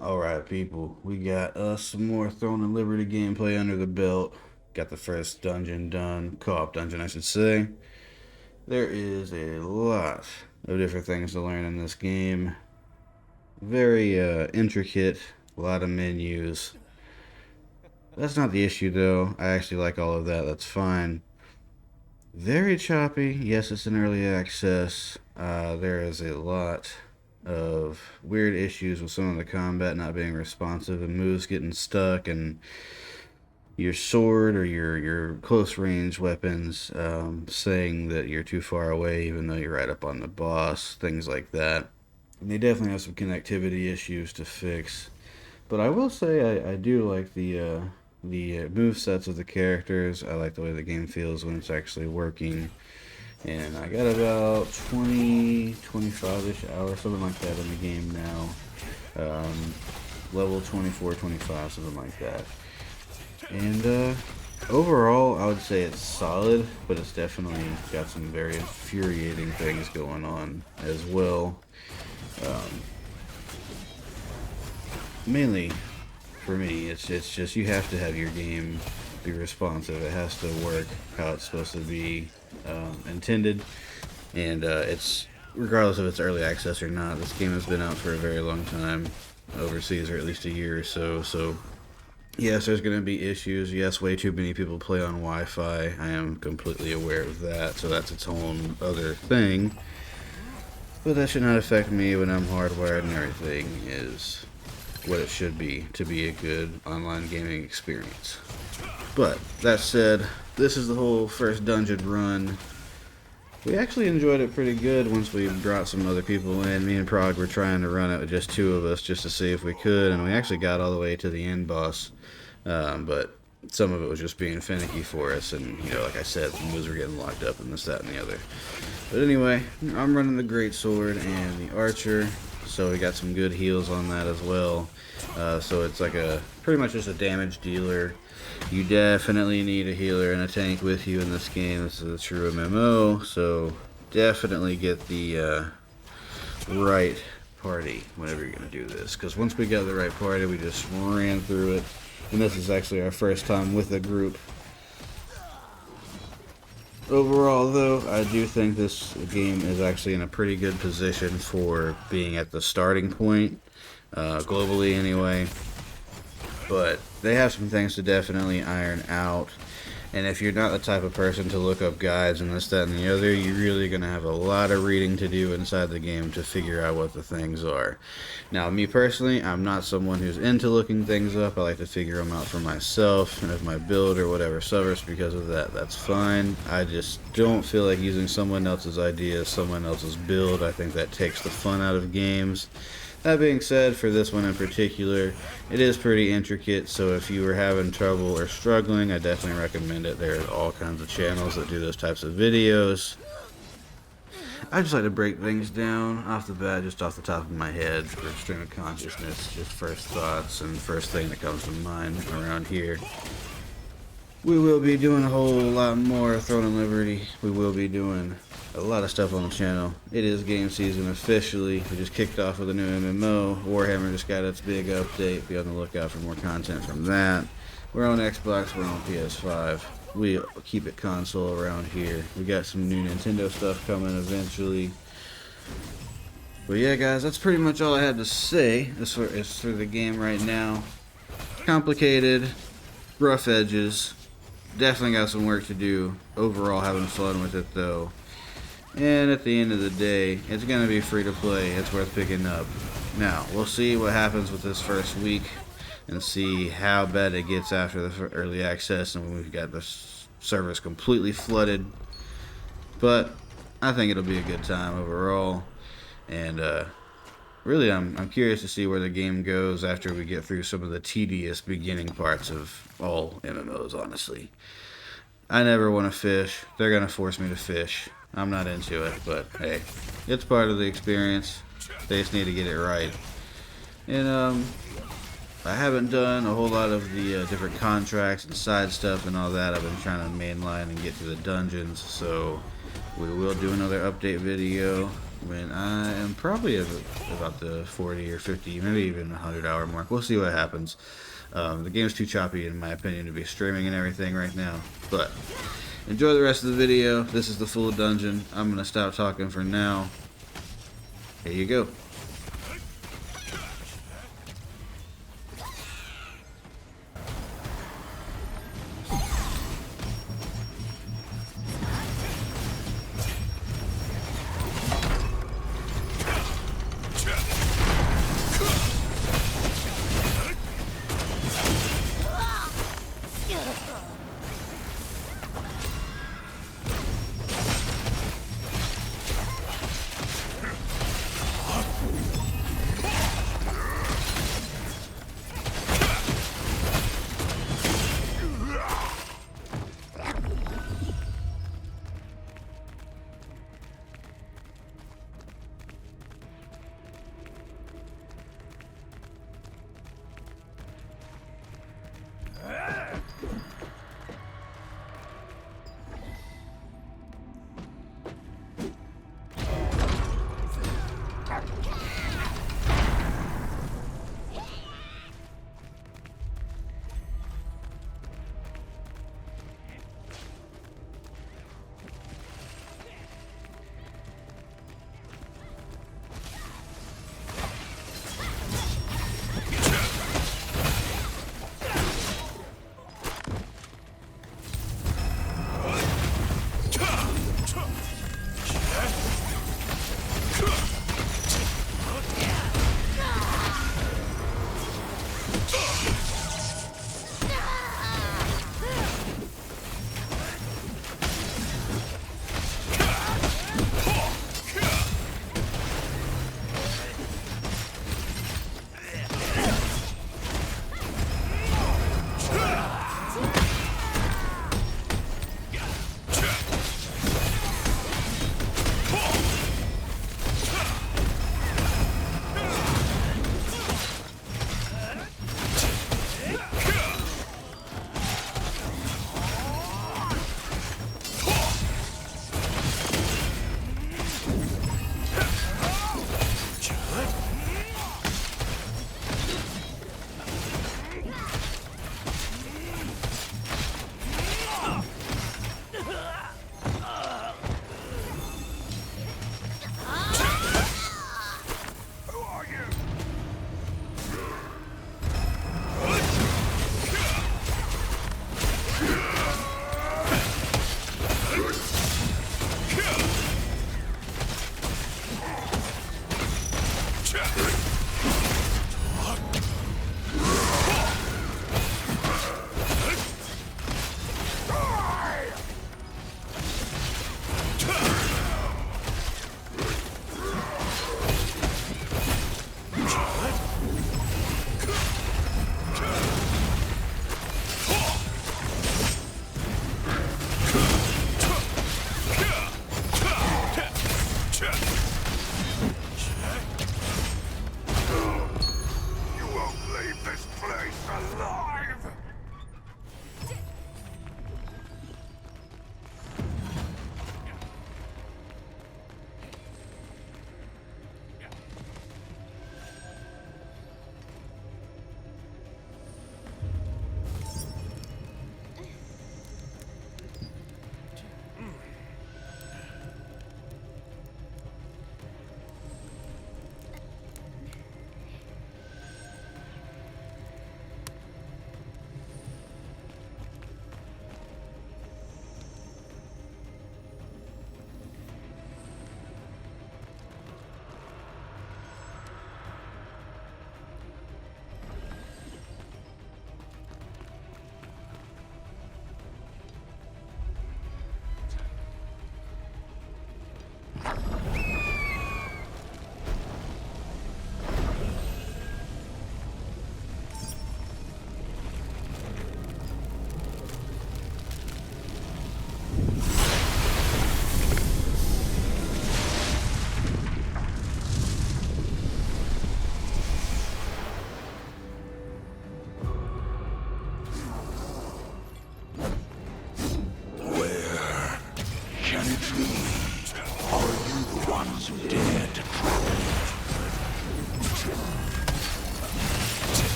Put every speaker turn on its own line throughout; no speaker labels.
Alright, people, we got some more Throne and Liberty gameplay under the belt. Got the first dungeon done, co-op dungeon, I should say. There is a lot of different things to learn in this game. Very intricate, a lot of menus. That's not the issue, though. I actually like all of that, that's fine. Very choppy. Yes, it's an early access. There is a lot of weird issues with some of the combat not being responsive and moves getting stuck, and your sword or your close range weapons saying that you're too far away even though you're right up on the boss, things like that. And they definitely have some connectivity issues to fix. But I will say I do like the move sets of the characters. I like the way the game feels when it's actually working. And I got about 20, 25-ish hours, something like that in the game now. Level 24, 25, something like that. And overall, I would say it's solid, but it's definitely got some very infuriating things going on as well. Mainly, for me, it's just you have to have your game be responsive. It has to work how it's supposed to be intended, and it's regardless if it's early access or not. This game has been out for a very long time overseas, or at least a year or so. So yes, there's going to be issues. Yes, way too many people play on Wi-Fi. I am completely aware of that. So that's its own other thing. But that should not affect me when I'm hardwired and everything is what it should be to be a good online gaming experience. But that said, this is the whole first dungeon run. We actually enjoyed it pretty good once we brought some other people in. Me and Prague were trying to run it with just two of us just to see if we could, and we actually got all the way to the end boss. But some of it was just being finicky for us, and like I said, the moves were getting locked up and this, that, and the other. But anyway, I'm running the Greatsword and the Archer, so we got some good heals on that as well. So it's like pretty much just a damage dealer. You definitely need a healer and a tank with you in this game. This is a true MMO, so definitely get the right party whenever you're going to do this. Because once we got the right party, we just ran through it. And this is actually our first time with a group. Overall, though, I do think this game is actually in a pretty good position for being at the starting point, globally anyway. But they have some things to definitely iron out. And if you're not the type of person to look up guides and this, that, and the other, you're really going to have a lot of reading to do inside the game to figure out what the things are. Now, me personally, I'm not someone who's into looking things up. I like to figure them out for myself, and if my build or whatever suffers because of that, that's fine. I just don't feel like using someone else's ideas, someone else's build. I think that takes the fun out of games. That being said, for this one in particular, it is pretty intricate, so if you were having trouble or struggling, I definitely recommend it. There are all kinds of channels that do those types of videos. I just like to break things down off the bat, just off the top of my head, for stream of consciousness, just first thoughts and first thing that comes to mind around here. We will be doing a whole lot more Throne and Liberty. We will be doing a lot of stuff on the channel. It is game season officially. We just kicked off with a new MMO. Warhammer just got its big update. Be on the lookout for more content from that. We're on Xbox, we're on PS5. We keep it console around here. We got some new Nintendo stuff coming eventually. But yeah, guys, that's pretty much all I had to say as far as for the game right now. Complicated, rough edges. Definitely got some work to do. Overall, having fun with it though. And at the end of the day, it's going to be free to play. It's worth picking up. Now, we'll see what happens with this first week and see how bad it gets after the early access and when we've got the servers completely flooded. But I think it'll be a good time overall. And really, I'm curious to see where the game goes after we get through some of the tedious beginning parts of all MMOs, honestly. I never want to fish. They're going to force me to fish. I'm not into it, but hey, it's part of the experience. They just need to get it right. And I haven't done a whole lot of the different contracts and side stuff and all that. I've been trying to mainline and get to the dungeons, so we will do another update video when I am probably about the 40 or 50, maybe even 100-hour mark. We'll see what happens. The game's too choppy, in my opinion, to be streaming and everything right now. But enjoy the rest of the video. This is the full dungeon. I'm going to stop talking for now. Here you go.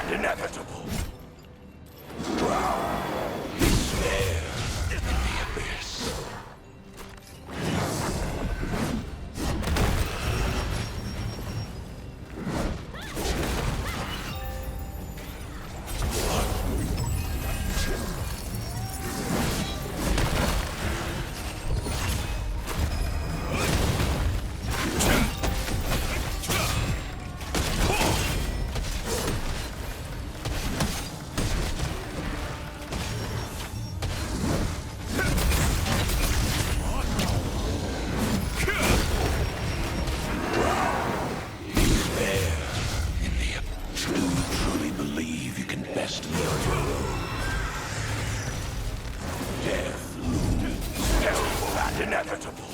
and inevitable. Despair in the abyss. Inevitable.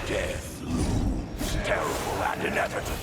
Death looms, terrible and inevitable.